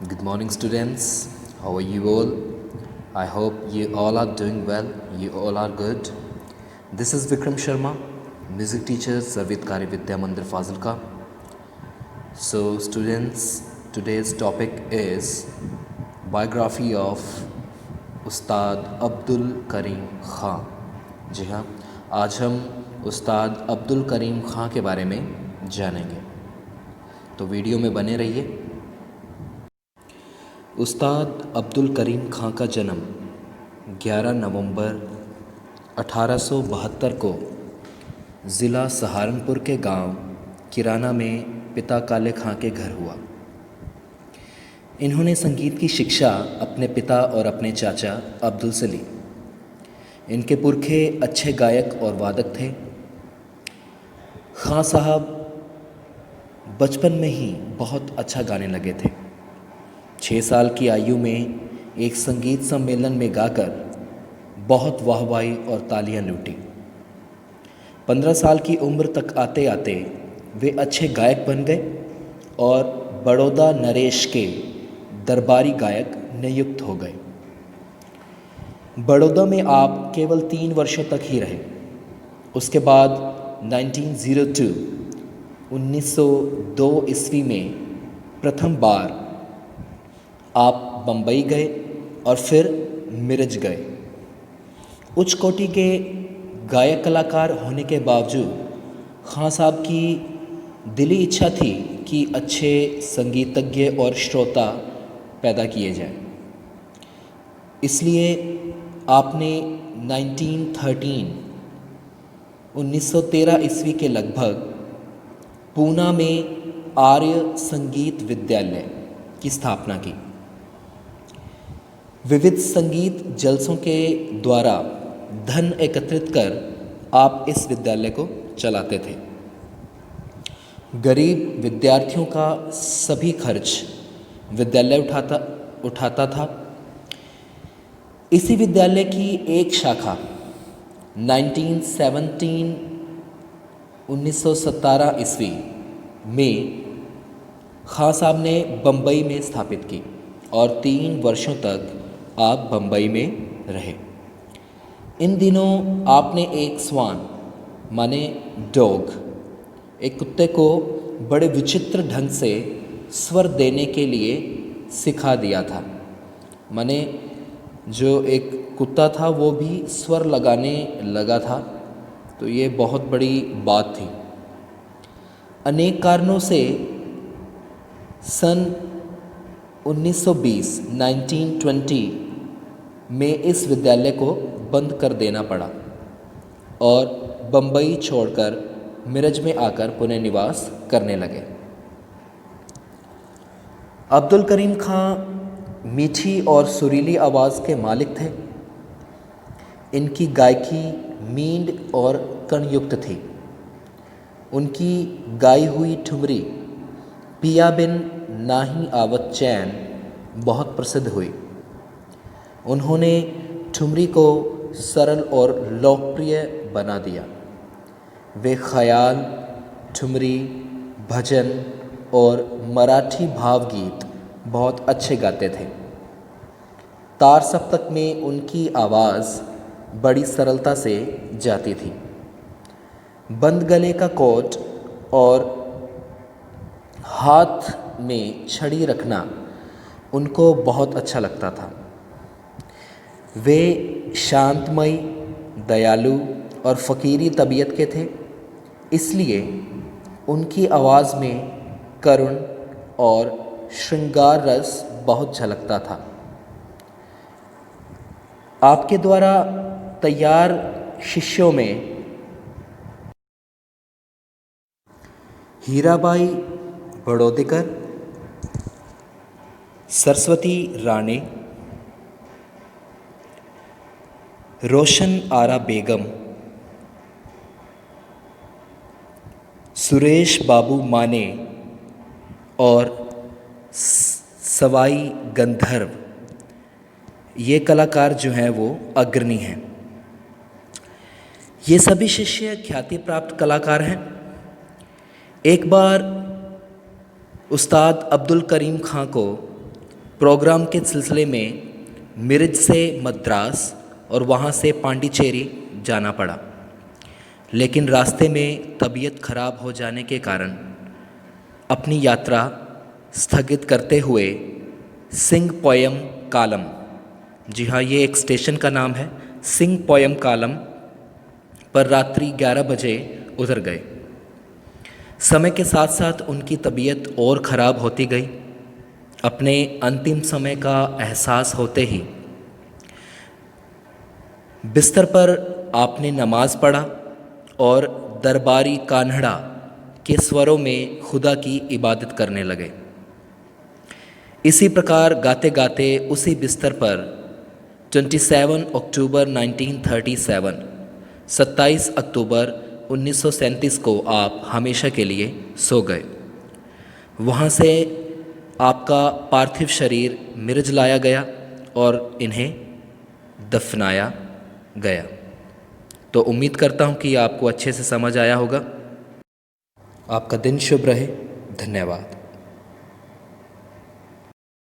Good morning, students. How are you all? I hope you all are doing well. You all are good. This is Vikram Sharma, music teacher, Sarvitkari Vidya Mandir Fazilka. So, students, today's topic is biography of उस्ताद अब्दुल करीम ख़ां। जी हाँ, आज हम उस्ताद अब्दुल करीम ख़ां के बारे में जानेंगे, तो video में बने रहिए। उस्ताद अब्दुल करीम ख़ां का जन्म 11 नवंबर 1872 को ज़िला सहारनपुर के गांव किराना में पिता काले ख़ां के घर हुआ। इन्होंने संगीत की शिक्षा अपने पिता और अपने चाचा अब्दुल से ली। इनके पुरखे अच्छे गायक और वादक थे। ख़ां साहब बचपन में ही बहुत अच्छा गाने लगे थे। 6 साल की आयु में एक संगीत सम्मेलन में गाकर बहुत वाहवाही और तालियां लूटी। 15 साल की उम्र तक आते आते वे अच्छे गायक बन गए और बड़ौदा नरेश के दरबारी गायक नियुक्त हो गए। बड़ौदा में आप केवल 3 वर्षों तक ही रहे। उसके बाद 1902 ईस्वी में प्रथम बार आप बम्बई गए और फिर मिर्ज गए। उच्च कोटि के गायक कलाकार होने के बावजूद ख़ां साहब की दिली इच्छा थी कि अच्छे संगीतज्ञ और श्रोता पैदा किए जाएं। इसलिए आपने 1913 ईस्वी के लगभग पूना में आर्य संगीत विद्यालय की स्थापना की। विविध संगीत जलसों के द्वारा धन एकत्रित कर आप इस विद्यालय को चलाते थे। गरीब विद्यार्थियों का सभी खर्च विद्यालय उठाता था। इसी विद्यालय की एक शाखा 1917 ईस्वी में ख़ां साहब ने बम्बई में स्थापित की और 3 वर्षों तक आप बम्बई में रहे। इन दिनों आपने एक स्वान माने डॉग, एक कुत्ते को बड़े विचित्र ढंग से स्वर देने के लिए सिखा दिया था। माने जो एक कुत्ता था वो भी स्वर लगाने लगा था, तो ये बहुत बड़ी बात थी। अनेक कारणों से सन 1920 में इस विद्यालय को बंद कर देना पड़ा और बम्बई छोड़कर मिरज में आकर पुनः निवास करने लगे। अब्दुल करीम ख़ां मीठी और सुरीली आवाज़ के मालिक थे। इनकी गायकी मींड और कणयुक्त थी। उनकी गाई हुई ठुमरी पिया बिन नाही आवत चैन बहुत प्रसिद्ध हुई। उन्होंने ठुमरी को सरल और लोकप्रिय बना दिया। वे ख़याल, ठुमरी, भजन और मराठी भावगीत बहुत अच्छे गाते थे। तार सप्तक में उनकी आवाज़ बड़ी सरलता से जाती थी। बंद गले का कोट और हाथ में छड़ी रखना उनको बहुत अच्छा लगता था। वे शांतमयी, दयालु और फ़कीरी तबीयत के थे, इसलिए उनकी आवाज़ में करुण और श्रृंगार रस बहुत झलकता था। आपके द्वारा तैयार शिष्यों में हीराबाई बड़ौदेकर, सरस्वती राणे, रोशन आरा बेगम, सुरेश बाबू माने और सवाई गंधर्व, ये कलाकार जो हैं वो अग्रणी हैं। ये सभी शिष्य ख्याति प्राप्त कलाकार हैं। एक बार उस्ताद अब्दुल करीम ख़ां को प्रोग्राम के सिलसिले में मिर्ज से मद्रास और वहाँ से पांडिचेरी जाना पड़ा, लेकिन रास्ते में तबीयत खराब हो जाने के कारण अपनी यात्रा स्थगित करते हुए सिंगपोयम कालम, जी हाँ ये एक स्टेशन का नाम है, सिंगपोयम कालम पर रात्रि 11 बजे उतर गए। समय के साथ साथ उनकी तबीयत और ख़राब होती गई। अपने अंतिम समय का एहसास होते ही बिस्तर पर आपने नमाज़ पढ़ा और दरबारी कान्हड़ा के स्वरों में खुदा की इबादत करने लगे। इसी प्रकार गाते गाते उसी बिस्तर पर 27 अक्टूबर 1937, 27 अक्टूबर 1937 को आप हमेशा के लिए सो गए। वहाँ से आपका पार्थिव शरीर मिर्ज लाया गया और इन्हें दफनाया गया। तो उम्मीद करता हूँ कि आपको अच्छे से समझ आया होगा। आपका दिन शुभ रहे। धन्यवाद।